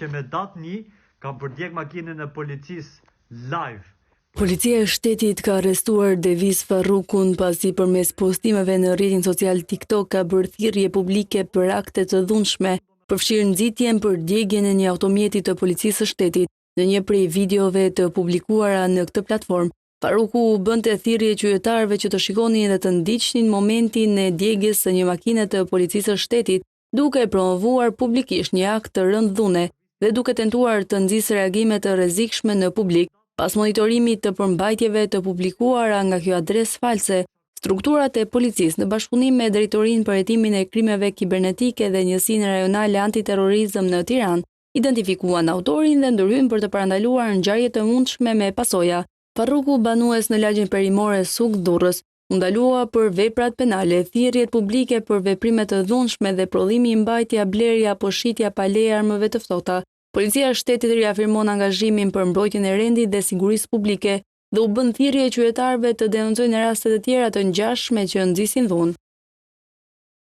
që me datë 1 ka përdjek makinën e policisë live. Policia e shtetit ka arrestuar Devis Farrukun pasi përmes postimeve në rrjetin social TikTok ka bërë thirrje publike për akte të dhunshme, përfshirë nxitjen për djegjen e një automjeti të policisë së shtetit. Në një prej videove të publikuara në këtë platformë, Farruku bënte thirrje qytetarëve që të shikonin dhe të ndiqnin momentin e djegjes së një makine të policisë së shtetit, duke promovuar publikisht një akt të rëndëdhune dhe duke tentuar të nxjisë reagime të rrezikshme në publik. Pas monitorimit të përmbajtjeve të publikuara nga kjo adresë false, strukturat e policisë në bashkëpunim me Drejtorinë për Hetimin e Krimeve Kibernetike dhe Njësinë Rajonale Antiterrorizëm në Tiranë, identifikuan autorin dhe ndërhyjnë për të parandaluar ngjarje të mundshme me pasoja. Farruku, banues në lagjen perimore Suk Durrës, u ndalua për veprat penale, thirrjet publike për veprime të dhunshme dhe prodhimi, mbajtja, blerja apo shitja pa leje armëve të ftohta. Policia e shtetit riafirmon angazhimin për mbrojtjen e rendit dhe sigurisë publike dhe u bën thirrje qytetarëve të denoncojnë raste të tjera të ngjashme që nxisin dhunë.